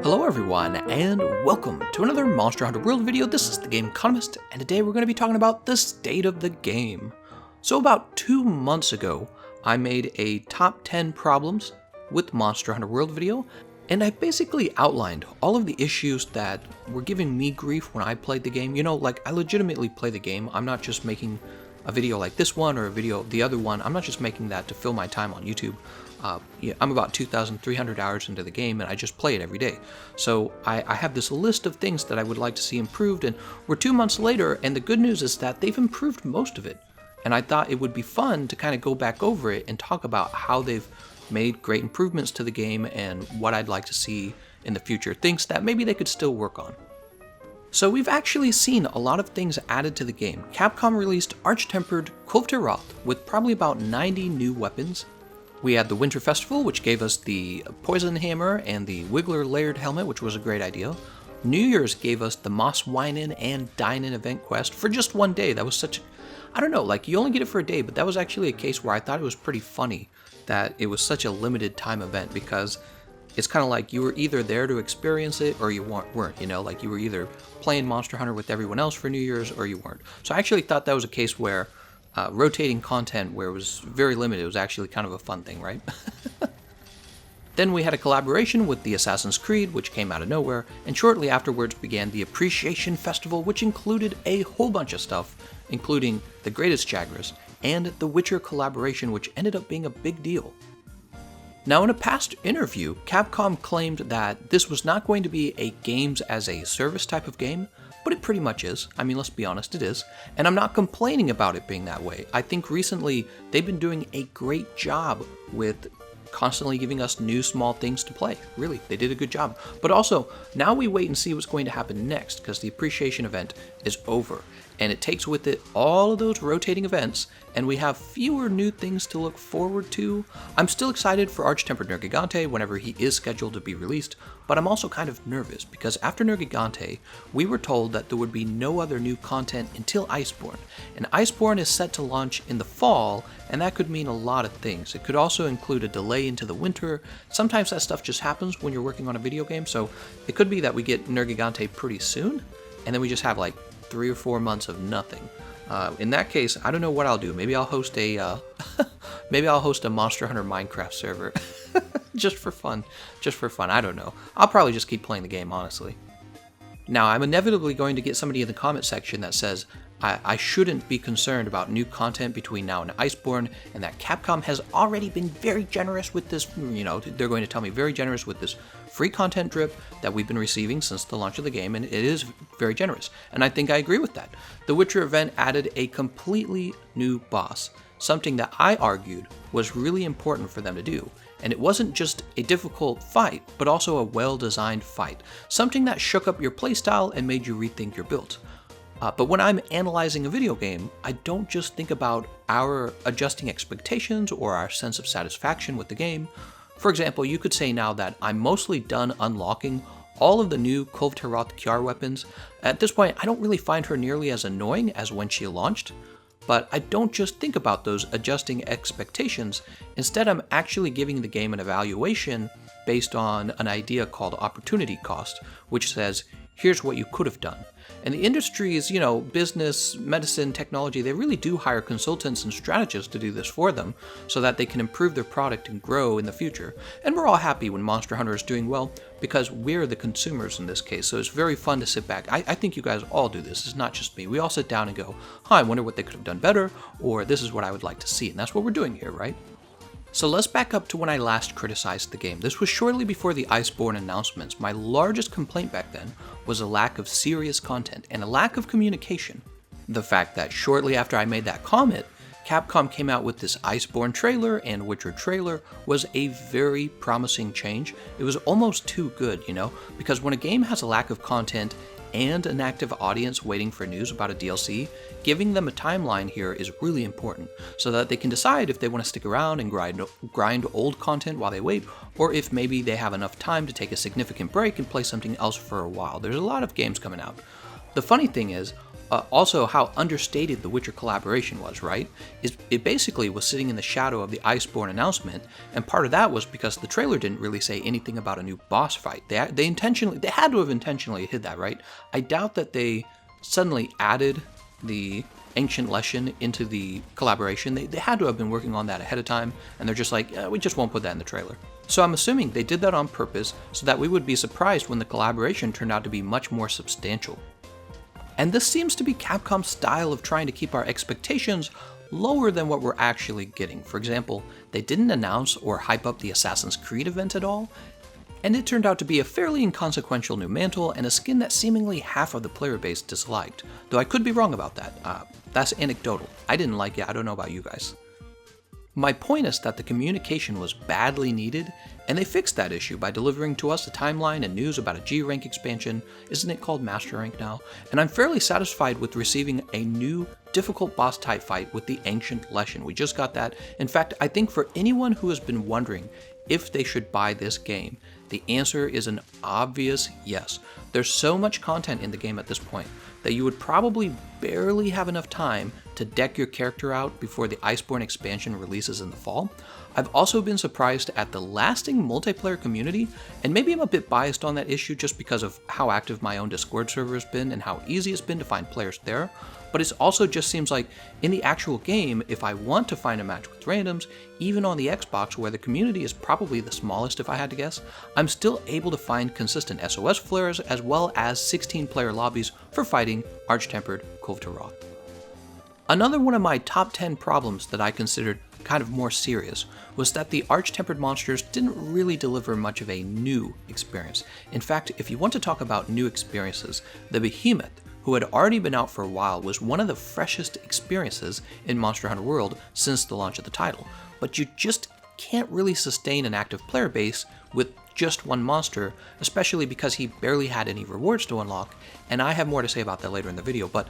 Hello everyone, and welcome to another Monster Hunter World video. This is Thegameconomist, and today we're going to be talking about the state of the game. So about 2 months ago, I made a top 10 problems with Monster Hunter World video, and I basically outlined all of the issues that were giving me grief when I played the game. You know, like, I legitimately play the game. I'm not just making a video like this one or a video the other one. I'm not just making that to fill my time on YouTube. I'm about 2,300 hours into the game, and I just play it every day. So I have this list of things that I would like to see improved, and we're 2 months later, and the good news is that they've improved most of it. And I thought it would be fun to kind of go back over it and talk about how they've made great improvements to the game and what I'd like to see in the future, things that maybe they could still work on. So we've actually seen a lot of things added to the game. Capcom released Arch-Tempered Kulv'Taroth with probably about 90 new weapons. We had the Winter Festival, which gave us the Poison Hammer and the Wiggler Layered Helmet, which was a great idea. New Year's gave us the Moss Winin and Dine-In event quest for just one day. That was such, I don't know, like, you only get it for a day, but that was actually a case where I thought it was pretty funny that it was such a limited time event, because it's kind of like you were either there to experience it or you weren't, you know, like you were either playing Monster Hunter with everyone else for New Year's or you weren't. So I actually thought that was a case where rotating content where it was very limited was actually kind of a fun thing, right? Then we had a collaboration with the Assassin's Creed, which came out of nowhere, and shortly afterwards began the Appreciation Festival, which included a whole bunch of stuff, including the Greatest Chagras and the Witcher collaboration, which ended up being a big deal. Now, in a past interview, Capcom claimed that this was not going to be a games as a service type of game, but it pretty much is. I mean, let's be honest, it is. And I'm not complaining about it being that way. I think recently they've been doing a great job with constantly giving us new small things to play. Really, they did a good job. But also, now we wait and see what's going to happen next, because the Appreciation event is over. And it takes with it all of those rotating events, and we have fewer new things to look forward to. I'm still excited for Arch-Tempered Nergigante whenever he is scheduled to be released, but I'm also kind of nervous, because after Nergigante, we were told that there would be no other new content until Iceborne. And Iceborne is set to launch in the fall, and that could mean a lot of things. It could also include a delay into the winter. Sometimes that stuff just happens when you're working on a video game, so it could be that we get Nergigante pretty soon, and then we just have like 3 or 4 months of nothing. In that case, I don't know what I'll do. Maybe I'll host a maybe I'll host a Monster Hunter Minecraft server just for fun. I don't know. I'll probably just keep playing the game, honestly. Now, I'm inevitably going to get somebody in the comment section that says I shouldn't be concerned about new content between now and Iceborne, and that Capcom has already been very generous with this, you know, they're going to tell me very generous with this free content drip that we've been receiving since the launch of the game, and it is very generous, and I think I agree with that. The Witcher event added a completely new boss, something that I argued was really important for them to do. And it wasn't just a difficult fight, but also a well-designed fight, something that shook up your playstyle and made you rethink your build. But when I'm analyzing a video game, I don't just think about our adjusting expectations or our sense of satisfaction with the game. For example, you could say now that I'm mostly done unlocking all of the new Kulv'Taroth Kiar weapons. At this point, I don't really find her nearly as annoying as when she launched. But I don't just think about those adjusting expectations. Instead, I'm actually giving the game an evaluation based on an idea called opportunity cost, which says, here's what you could have done. And the industries, you know, business, medicine, technology, they really do hire consultants and strategists to do this for them so that they can improve their product and grow in the future. And we're all happy when Monster Hunter is doing well because we're the consumers in this case. So it's very fun to sit back. I think you guys all do this. It's not just me. We all sit down and go, I wonder what they could have done better, or this is what I would like to see. And that's what we're doing here, right? So let's back up to when I last criticized the game. This was shortly before the Iceborne announcements. My largest complaint back then was a lack of serious content and a lack of communication. The fact that shortly after I made that comment, Capcom came out with this Iceborne trailer and Witcher trailer was a very promising change. It was almost too good, you know, because when a game has a lack of content and an active audience waiting for news about a DLC, giving them a timeline here is really important, so that they can decide if they want to stick around and grind old content while they wait, or if maybe they have enough time to take a significant break and play something else for a while. There's a lot of games coming out. The funny thing is, Also, how understated the Witcher collaboration was, right? It basically was sitting in the shadow of the Iceborne announcement, and part of that was because the trailer didn't really say anything about a new boss fight. They had to have intentionally hid that, right? I doubt that they suddenly added the Ancient Leshen into the collaboration. They had to have been working on that ahead of time, and they're just like, we just won't put that in the trailer. So I'm assuming they did that on purpose so that we would be surprised when the collaboration turned out to be much more substantial. And this seems to be Capcom's style of trying to keep our expectations lower than what we're actually getting. For example, they didn't announce or hype up the Assassin's Creed event at all, and it turned out to be a fairly inconsequential new mantle and a skin that seemingly half of the player base disliked, though I could be wrong about that. That's anecdotal. I didn't like it, I don't know about you guys. My point is that the communication was badly needed, and they fixed that issue by delivering to us a timeline and news about a G-Rank expansion. Isn't it called Master Rank now? And I'm fairly satisfied with receiving a new, difficult boss type fight with the Ancient Leshen. We just got that. In fact, I think for anyone who has been wondering if they should buy this game, the answer is an obvious yes. There's so much content in the game at this point that you would probably barely have enough time to deck your character out before the Iceborne expansion releases in the fall. I've also been surprised at the lasting multiplayer community, and maybe I'm a bit biased on that issue just because of how active my own Discord server has been and how easy it's been to find players there, but it also just seems like in the actual game, if I want to find a match with randoms, even on the Xbox where the community is probably the smallest if I had to guess, I'm still able to find consistent SOS flares as well as 16-player lobbies for fighting Arch-Tempered Kulvtaroth. Another one of my top 10 problems that I considered kind of more serious was that the Arch-Tempered monsters didn't really deliver much of a new experience. In fact, if you want to talk about new experiences, the Behemoth, who had already been out for a while, was one of the freshest experiences in Monster Hunter World since the launch of the title, but you just can't really sustain an active player base with just one monster, especially because he barely had any rewards to unlock, and I have more to say about that later in the video, but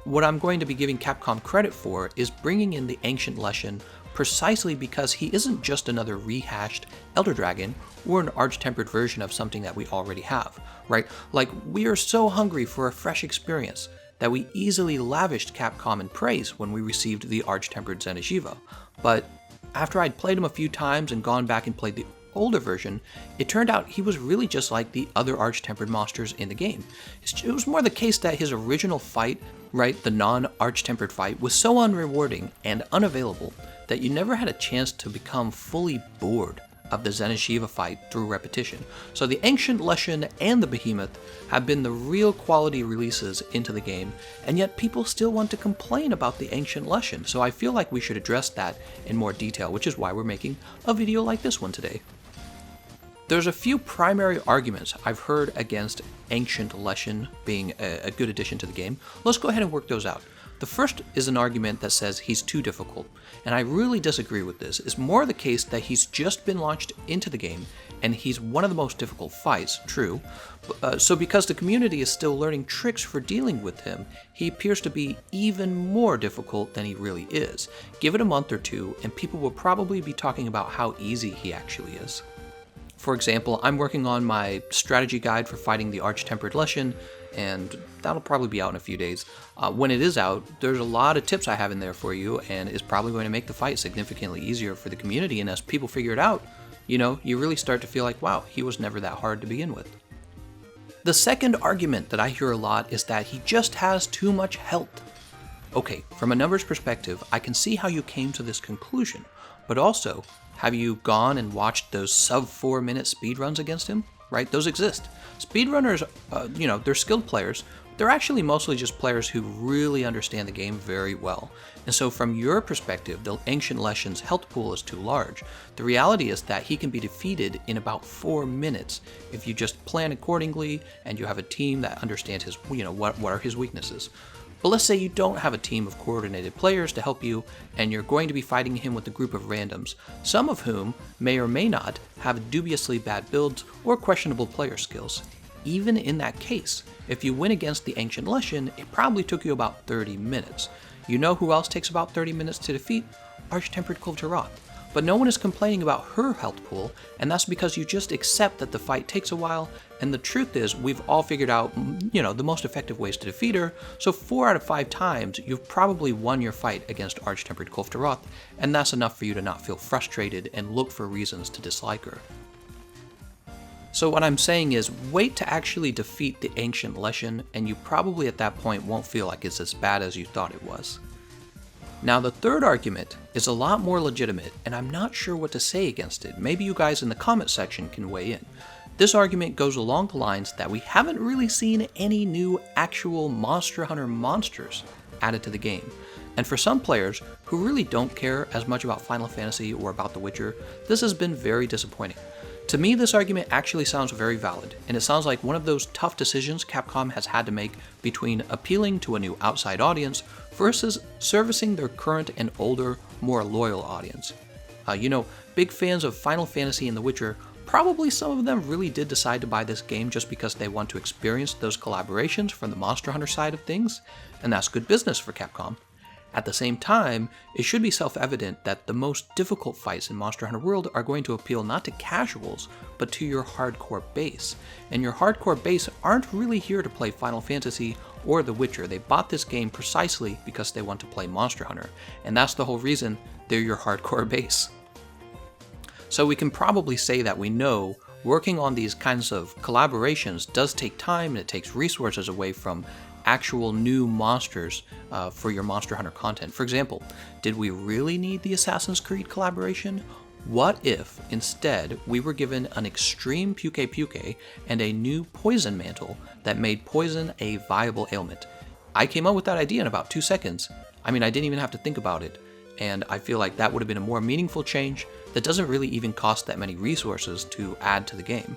what I'm going to be giving Capcom credit for is bringing in the Ancient Leshen precisely because he isn't just another rehashed Elder Dragon or an Arch-Tempered version of something that we already have, right? Like, we are so hungry for a fresh experience that we easily lavished Capcom in praise when we received the Arch-Tempered Zenny, but after I'd played him a few times and gone back and played the older version, it turned out he was really just like the other Arch-Tempered monsters in the game. It was more the case that his original fight, right, the non-Arch-Tempered fight, was so unrewarding and unavailable that you never had a chance to become fully bored of the Zenny fight through repetition. So the Ancient Leshen and the Behemoth have been the real quality releases into the game, and yet people still want to complain about the Ancient Leshen, so I feel like we should address that in more detail, which is why we're making a video like this one today. There's a few primary arguments I've heard against Ancient Leshen being a good addition to the game. Let's go ahead and work those out. The first is an argument that says he's too difficult, and I really disagree with this. It's more the case that he's just been launched into the game, and he's one of the most difficult fights, true. So because the community is still learning tricks for dealing with him, he appears to be even more difficult than he really is. Give it a month or two, and people will probably be talking about how easy he actually is. For example, I'm working on my strategy guide for fighting the Arch-Tempered Leshen, and that'll probably be out in a few days. When it is out, there's a lot of tips I have in there for you, and it's probably going to make the fight significantly easier for the community, and as people figure it out, you really start to feel like, wow, he was never that hard to begin with. The second argument that I hear a lot is that he just has too much health. Okay, from a numbers perspective, I can see how you came to this conclusion, but also, have you gone and watched those sub 4 minute speedruns against him? Right, those exist. Speedrunners, they're skilled players. They're actually mostly just players who really understand the game very well. And so from your perspective, the Ancient Leshen's health pool is too large. The reality is that he can be defeated in about 4 minutes if you just plan accordingly and you have a team that understands his, what are his weaknesses. But let's say you don't have a team of coordinated players to help you, and you're going to be fighting him with a group of randoms, some of whom may or may not have dubiously bad builds or questionable player skills. Even in that case, if you win against the Ancient Leshen, it probably took you about 30 minutes. You know who else takes about 30 minutes to defeat? Arch-Tempered Kulvtaroth. but no one is complaining about her health pool, and that's because you just accept that the fight takes a while, and the truth is we've all figured out, the most effective ways to defeat her, so 4 out of 5 times you've probably won your fight against Arch-Tempered Kulftaroth, and that's enough for you to not feel frustrated and look for reasons to dislike her. So what I'm saying is, wait to actually defeat the Ancient Leshen, and you probably at that point won't feel like it's as bad as you thought it was. Now the third argument is a lot more legitimate, and I'm not sure what to say against it. Maybe you guys in the comment section can weigh in. This argument goes along the lines that we haven't really seen any new actual Monster Hunter monsters added to the game. And for some players who really don't care as much about Final Fantasy or about The Witcher, this has been very disappointing. To me, this argument actually sounds very valid, and it sounds like one of those tough decisions Capcom has had to make between appealing to a new outside audience versus servicing their current and older, more loyal audience. Big fans of Final Fantasy and The Witcher, probably some of them really did decide to buy this game just because they want to experience those collaborations from the Monster Hunter side of things, and that's good business for Capcom. At the same time, it should be self-evident that the most difficult fights in Monster Hunter World are going to appeal not to casuals, but to your hardcore base. And your hardcore base aren't really here to play Final Fantasy or The Witcher. They bought this game precisely because they want to play Monster Hunter, and that's the whole reason they're your hardcore base. So we can probably say that we know working on these kinds of collaborations does take time, and it takes resources away from actual new monsters for your Monster Hunter content. For example, did we really need the Assassin's Creed collaboration? What if, instead, we were given an extreme Puke and a new poison mantle that made poison a viable ailment? I came up with that idea in about 2 seconds. I didn't even have to think about it, and I feel like that would have been a more meaningful change that doesn't really even cost that many resources to add to the game.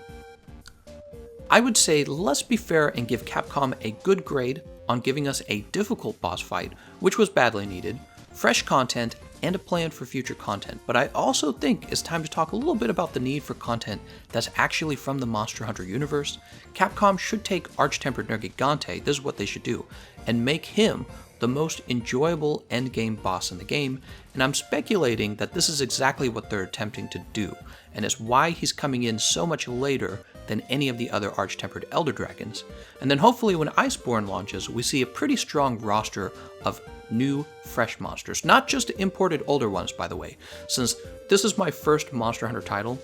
I would say let's be fair and give Capcom a good grade on giving us a difficult boss fight, which was badly needed, fresh content, and a plan for future content. But I also think it's time to talk a little bit about the need for content that's actually from the Monster Hunter universe. Capcom should take Arch-Tempered Nergi Gante, this is what they should do, and make him the most enjoyable endgame boss in the game, and I'm speculating that this is exactly what they're attempting to do, and it's why he's coming in so much later than any of the other Arch-Tempered Elder Dragons. And then hopefully when Iceborne launches, we see a pretty strong roster of new, fresh monsters. Not just imported older ones, by the way. Since this is my first Monster Hunter title,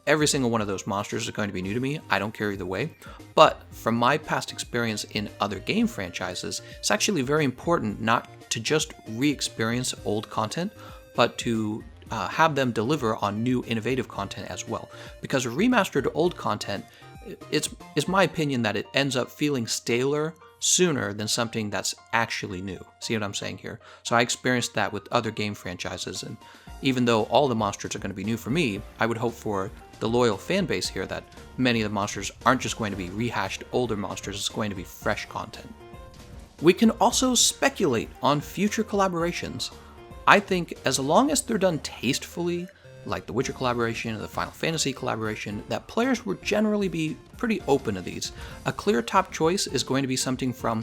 every single one of those monsters is going to be new to me. I don't care either way. But from my past experience in other game franchises, it's actually very important not to just re-experience old content, but to have them deliver on new innovative content as well. Because remastered old content, it's my opinion that it ends up feeling staler sooner than something that's actually new. See what I'm saying here? So I experienced that with other game franchises, and even though all the monsters are going to be new for me, I would hope for the loyal fan base here that many of the monsters aren't just going to be rehashed older monsters, it's going to be fresh content. We can also speculate on future collaborations. I think as long as they're done tastefully, like the Witcher collaboration or the Final Fantasy collaboration, that players will generally be pretty open to these. A clear top choice is going to be something from,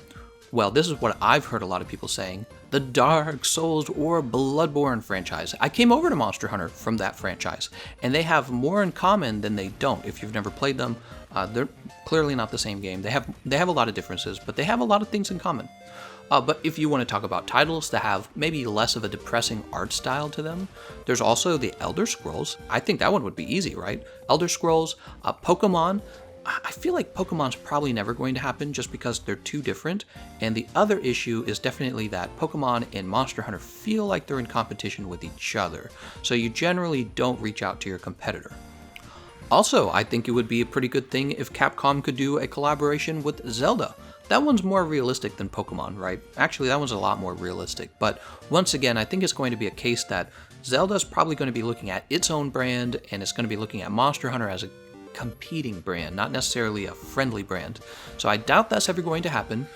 well, this is what I've heard a lot of people saying, the Dark Souls or Bloodborne franchise. I came over to Monster Hunter from that franchise, and they have more in common than they don't. If you've never played them, they're clearly not the same game. They have a lot of differences, but they have a lot of things in common. But if you want to talk about titles that have maybe less of a depressing art style to them, there's also the Elder Scrolls. I think that one would be easy, right? Elder Scrolls, Pokemon. I feel like Pokemon's probably never going to happen just because they're too different. And the other issue is definitely that Pokemon and Monster Hunter feel like they're in competition with each other. So you generally don't reach out to your competitor. Also, I think it would be a pretty good thing if Capcom could do a collaboration with Zelda. That one's more realistic than Pokemon, right? Actually, that one's a lot more realistic. But once again, I think it's going to be a case that Zelda's probably going to be looking at its own brand, and it's going to be looking at Monster Hunter as a competing brand, not necessarily a friendly brand. So I doubt that's ever going to happen.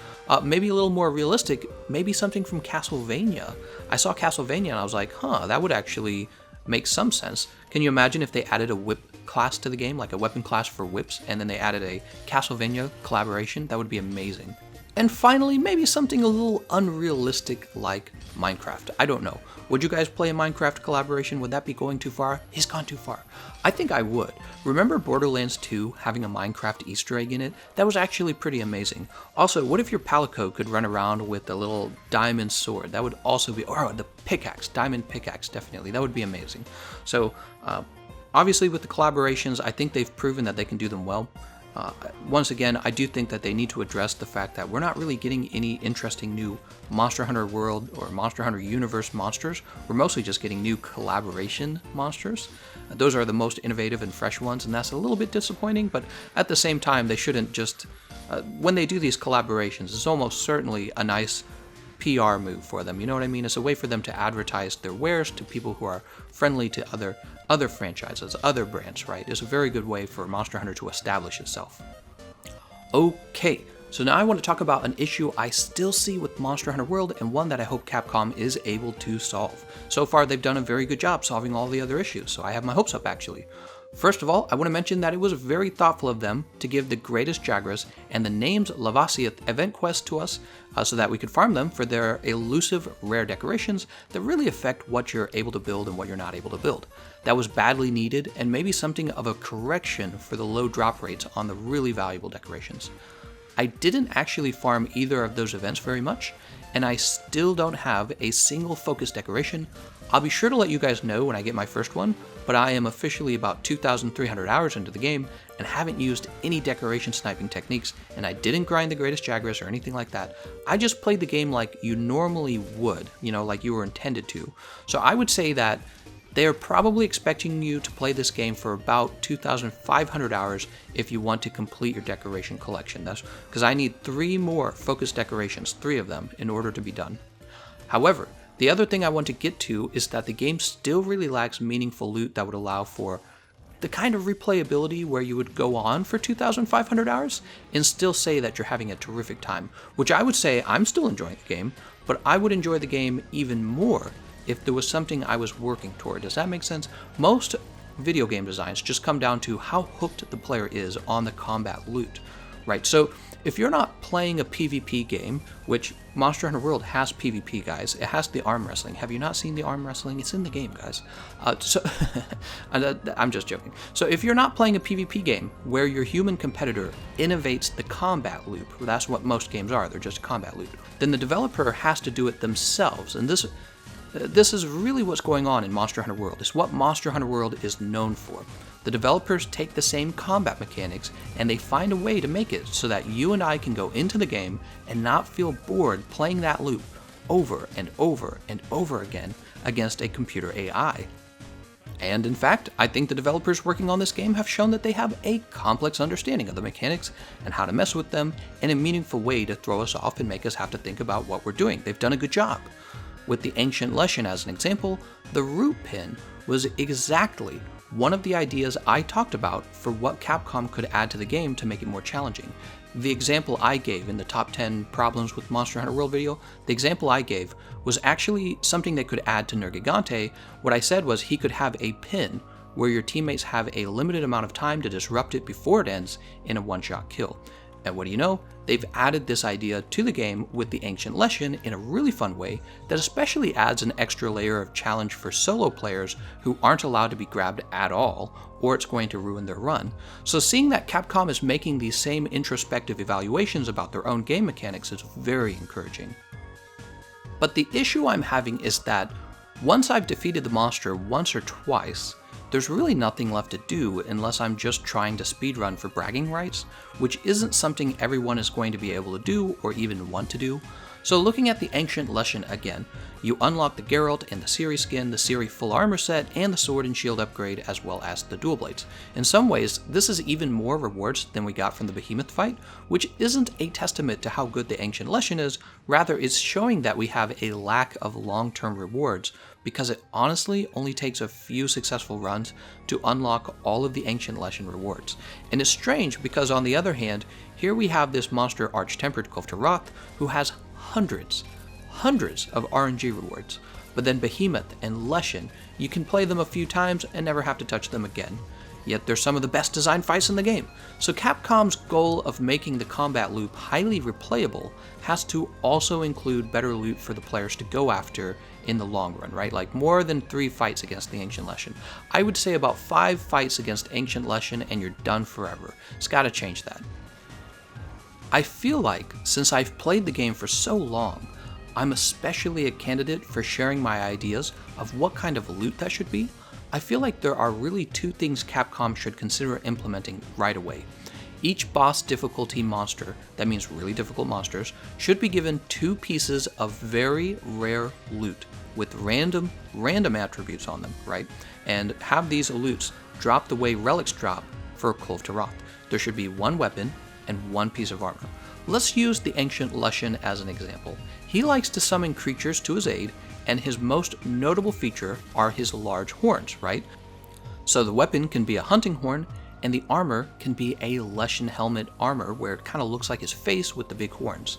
Maybe a little more realistic, maybe something from Castlevania. I saw Castlevania and I was like, that would actually make some sense. Can you imagine if they added a whip class to the game, like a weapon class for whips, and then they added a Castlevania collaboration? That would be amazing. And finally, maybe something a little unrealistic like Minecraft. I don't know. Would you guys play a Minecraft collaboration? Would that be going too far? It's gone too far. I think I would. Remember Borderlands 2 having a Minecraft Easter egg in it? That was actually pretty amazing. Also, what if your Palico could run around with a little diamond sword? That would also be, or the pickaxe, diamond pickaxe, definitely. That would be amazing. So, obviously with the collaborations, I think they've proven that they can do them well. Once again, I do think that they need to address the fact that we're not really getting any interesting new Monster Hunter World or Monster Hunter Universe monsters. We're mostly just getting new collaboration monsters. Those are the most innovative and fresh ones, and that's a little bit disappointing, but at the same time, they shouldn't just... when they do these collaborations, it's almost certainly a nice PR move for them, you know what I mean? It's a way for them to advertise their wares to people who are friendly to other franchises, other brands, right? It's a very good way for Monster Hunter to establish itself. Okay, so now I want to talk about an issue I still see with Monster Hunter World, and one that I hope Capcom is able to solve. So far, they've done a very good job solving all the other issues, so I have my hopes up, actually. First of all, I want to mention that it was very thoughtful of them to give the greatest Jagras and the names Lavasiath event quests to us so that we could farm them for their elusive rare decorations that really affect what you're able to build and what you're not able to build. That was badly needed and maybe something of a correction for the low drop rates on the really valuable decorations. I didn't actually farm either of those events very much, and I still don't have a single focus decoration. I'll be sure to let you guys know when I get my first one, but I am officially about 2,300 hours into the game and haven't used any decoration sniping techniques, and I didn't grind the greatest Jagras or anything like that. I just played the game like you normally would, you know, like you were intended to. So I would say that they are probably expecting you to play this game for about 2,500 hours if you want to complete your decoration collection. That's because I need 3 more focus decorations, 3 of them, in order to be done. However, the other thing I want to get to is that the game still really lacks meaningful loot that would allow for the kind of replayability where you would go on for 2,500 hours and still say that you're having a terrific time, which I would say I'm still enjoying the game, but I would enjoy the game even more if there was something I was working toward. Does that make sense? Most video game designs just come down to how hooked the player is on the combat loot, right? So if you're not playing a PvP game, which Monster Hunter World has PvP, guys, it has the arm wrestling. Have you not seen the arm wrestling? It's in the game, guys. I'm just joking. So if you're not playing a PvP game where your human competitor innovates the combat loop, that's what most games are, they're just combat loop, then the developer has to do it themselves, and this is really what's going on in Monster Hunter World. It's what Monster Hunter World is known for. The developers take the same combat mechanics and they find a way to make it so that you and I can go into the game and not feel bored playing that loop over and over and over again against a computer AI. And in fact, I think the developers working on this game have shown that they have a complex understanding of the mechanics and how to mess with them in a meaningful way to throw us off and make us have to think about what we're doing. They've done a good job. With the Ancient Leshen as an example, the root pin was exactly one of the ideas I talked about for what Capcom could add to the game to make it more challenging. The example I gave in the top 10 problems with Monster Hunter World video, the example I gave was actually something they could add to Nergi. What I said was he could have a pin where your teammates have a limited amount of time to disrupt it before it ends in a one-shot kill. And what do you know? They've added this idea to the game with the Ancient Leshen in a really fun way that especially adds an extra layer of challenge for solo players who aren't allowed to be grabbed at all, or it's going to ruin their run. So seeing that Capcom is making these same introspective evaluations about their own game mechanics is very encouraging. But the issue I'm having is that once I've defeated the monster once or twice, there's really nothing left to do unless I'm just trying to speedrun for bragging rights, which isn't something everyone is going to be able to do or even want to do. So looking at the Ancient Leshen again, you unlock the Geralt and the Ciri skin, the Ciri full armor set, and the sword and shield upgrade, as well as the dual blades. In some ways, this is even more rewards than we got from the Behemoth fight, which isn't a testament to how good the Ancient Leshen is, rather it's showing that we have a lack of long-term rewards, because it honestly only takes a few successful runs to unlock all of the Ancient Leshen rewards. And it's strange because on the other hand, here we have this monster Arch-Tempered Kulftaroth who has hundreds of RNG rewards, but then Behemoth and Leshen, you can play them a few times and never have to touch them again. yet they're some of the best designed fights in the game. So Capcom's goal of making the combat loop highly replayable has to also include better loot for the players to go after in the long run, right? Like more than 3 fights against the Ancient Leshen. I would say about 5 fights against Ancient Leshen and you're done forever. It's gotta change that. I feel like, since I've played the game for so long, I'm especially a candidate for sharing my ideas of what kind of loot that should be. I feel like there are really 2 things Capcom should consider implementing right away. Each boss difficulty monster, that means really difficult monsters, should be given 2 pieces of very rare loot with random attributes on them, right? And have these loots drop the way relics drop for Clove to Roth. There should be 1 weapon and 1 piece of armor. Let's use the Ancient Leshen as an example. He likes to summon creatures to his aid, and his most notable feature are his large horns, right? So the weapon can be a hunting horn, and the armor can be a Leshen helmet armor where it kind of looks like his face with the big horns.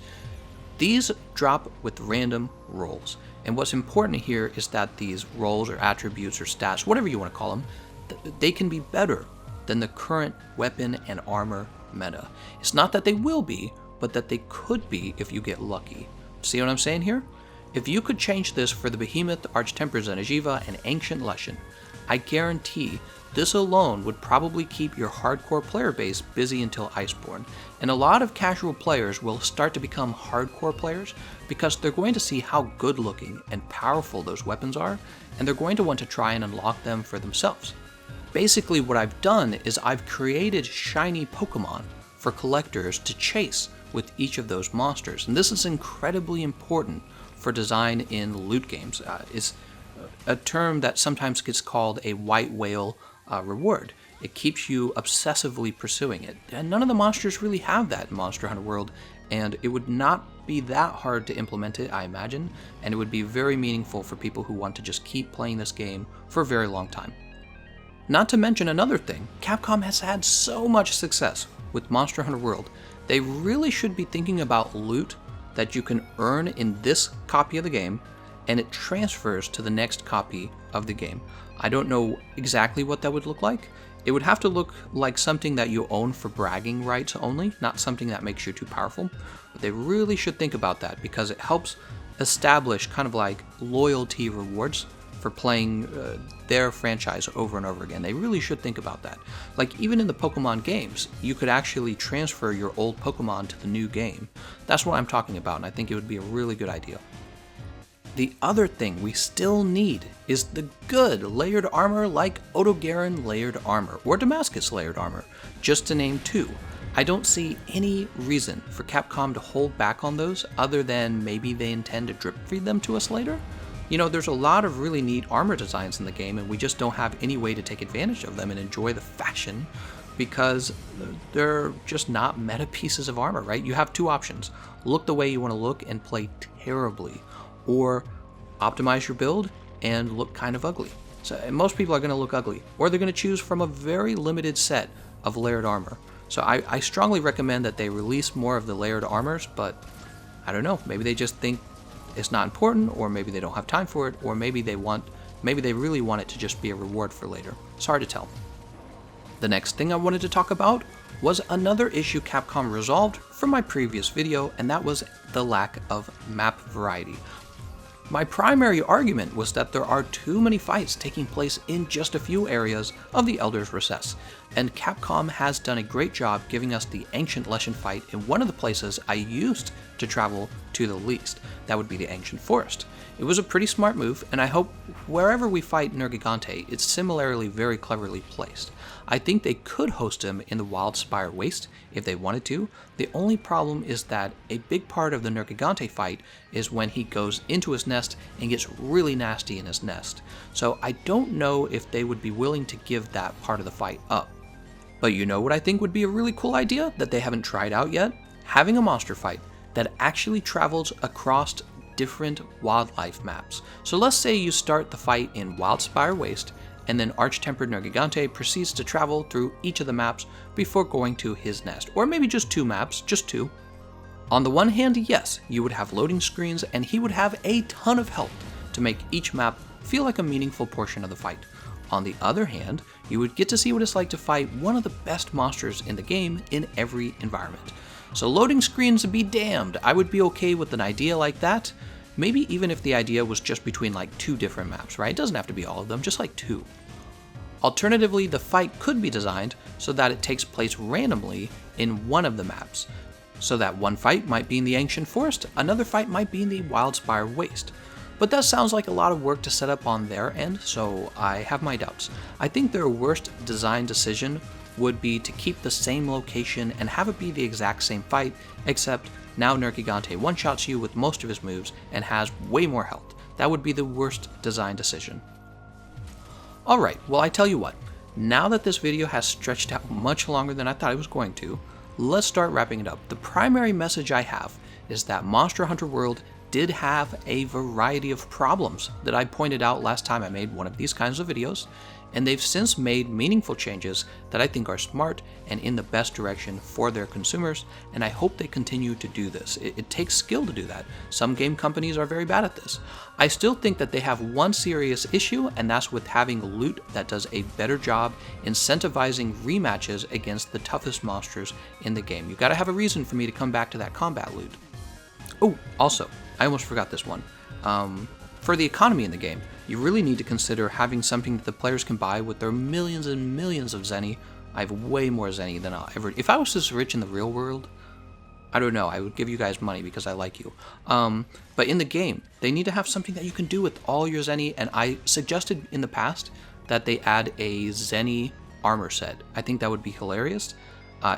These drop with random rolls, and what's important here is that these rolls or attributes or stats, whatever you want to call them, they can be better than the current weapon and armor meta. It's not that they will be, but that they could be if you get lucky. See what I'm saying here? If you could change this for the Behemoth, Archtemper Zenny, and Ancient Leshen, I guarantee this alone would probably keep your hardcore player base busy until Iceborne, and a lot of casual players will start to become hardcore players because they're going to see how good looking and powerful those weapons are, and they're going to want to try and unlock them for themselves. Basically what I've done is I've created shiny Pokemon for collectors to chase with each of those monsters, and this is incredibly important for design in loot games. It's a term that sometimes gets called a white whale reward. It keeps you obsessively pursuing it, and none of the monsters really have that in Monster Hunter World, and it would not be that hard to implement it, I imagine, and it would be very meaningful for people who want to just keep playing this game for a very long time. Not to mention another thing, Capcom has had so much success with Monster Hunter World, they really should be thinking about loot that you can earn in this copy of the game, and it transfers to the next copy of the game. I don't know exactly what that would look like. It would have to look like something that you own for bragging rights only, not something that makes you too powerful. But they really should think about that because it helps establish kind of like loyalty rewards for playing their franchise over and over again. They really should think about that. Like even in the Pokemon games, you could actually transfer your old Pokemon to the new game. That's what I'm talking about, and I think it would be a really good idea. The other thing we still need is the good layered armor like Odogaron layered armor or Damascus layered armor, just to name 2. I don't see any reason for Capcom to hold back on those other than maybe they intend to drip feed them to us later. You know, there's a lot of really neat armor designs in the game and we just don't have any way to take advantage of them and enjoy the fashion because they're just not meta pieces of armor, right? You have 2 options. Look the way you want to look and play terribly, or optimize your build and look kind of ugly. So most people are going to look ugly, or they're going to choose from a very limited set of layered armor. So I strongly recommend that they release more of the layered armors, but I don't know, maybe they just think it's not important, or maybe they don't have time for it, or maybe they really want it to just be a reward for later. It's hard to tell. The next thing I wanted to talk about was another issue Capcom resolved from my previous video, and that was the lack of map variety. My primary argument was that there are too many fights taking place in just a few areas of the Elder's Recess, and Capcom has done a great job giving us the Ancient Leshen fight in one of the places I used to travel to the least. That would be the Ancient Forest. It was a pretty smart move, and I hope wherever we fight Nergi, it's similarly very cleverly placed. I think they could host him in the Wild Spire Waste if they wanted to. The only problem is that a big part of the Nergi fight is when he goes into his nest and gets really nasty in his nest. So I don't know if they would be willing to give that part of the fight up. But you know what I think would be a really cool idea that they haven't tried out yet? Having a monster fight that actually travels across different wildlife maps. So let's say you start the fight in Wild Spire Waste, and then Arch-Tempered Nergigante proceeds to travel through each of the maps before going to his nest. Or maybe just 2 maps, just 2. On the one hand, yes, you would have loading screens, and he would have a ton of help to make each map feel like a meaningful portion of the fight. On the other hand, you would get to see what it's like to fight one of the best monsters in the game in every environment. So loading screens be damned, I would be okay with an idea like that. Maybe even if the idea was just between like 2 different maps, right? It doesn't have to be all of them, just like 2. Alternatively, the fight could be designed so that it takes place randomly in one of the maps. So that one fight might be in the Ancient Forest, another fight might be in the Wildspire Waste. But that sounds like a lot of work to set up on their end, so I have my doubts. I think their worst design decision would be to keep the same location and have it be the exact same fight, except now Nergi one-shots you with most of his moves and has way more health. That would be the worst design decision. Alright, well I tell you what, now that this video has stretched out much longer than I thought it was going to, let's start wrapping it up. The primary message I have is that Monster Hunter World did have a variety of problems that I pointed out last time I made one of these kinds of videos, and they've since made meaningful changes that I think are smart and in the best direction for their consumers, and I hope they continue to do this. It takes skill to do that. Some game companies are very bad at this. I still think that they have one serious issue, and that's with having loot that does a better job incentivizing rematches against the toughest monsters in the game. You gotta have a reason for me to come back to that combat loot. Oh, also, I almost forgot this one. For the economy in the game, you really need to consider having something that the players can buy with their millions and millions of Zenny. I have way more Zenny than I'll ever... If I was this rich in the real world, I don't know, I would give you guys money because I like you. But in the game, they need to have something that you can do with all your Zenny, and I suggested in the past that they add a Zenny armor set. I think that would be hilarious.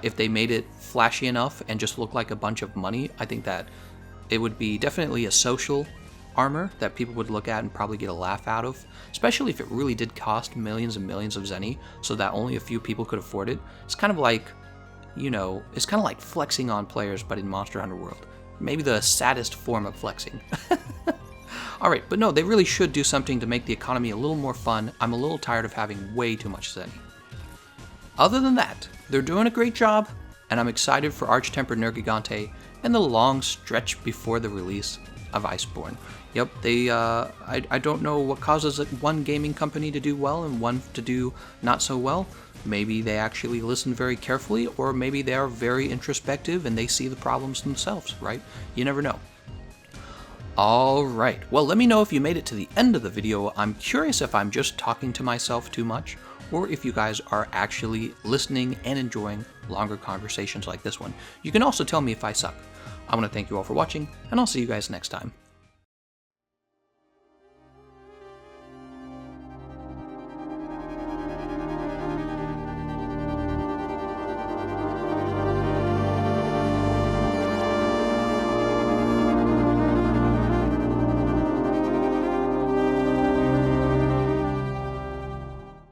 If they made it flashy enough and just looked like a bunch of money, I think that it would be definitely a social armor that people would look at and probably get a laugh out of, especially if it really did cost millions and millions of Zenny so that only a few people could afford it. It's kind of like, you know, it's kind of like flexing on players, but in Monster Hunter World. Maybe the saddest form of flexing. Alright, but no, they really should do something to make the economy a little more fun. I'm a little tired of having way too much Zenny. Other than that, they're doing a great job, and I'm excited for Arch-Tempered Nergi and the long stretch before the release of Iceborne. Yep, I don't know what causes one gaming company to do well and one to do not so well. Maybe they actually listen very carefully, or maybe they are very introspective and they see the problems themselves, right? You never know. Alright, well let me know if you made it to the end of the video. I'm curious if I'm just talking to myself too much, or if you guys are actually listening and enjoying longer conversations like this one. You can also tell me if I suck. I want to thank you all for watching, and I'll see you guys next time.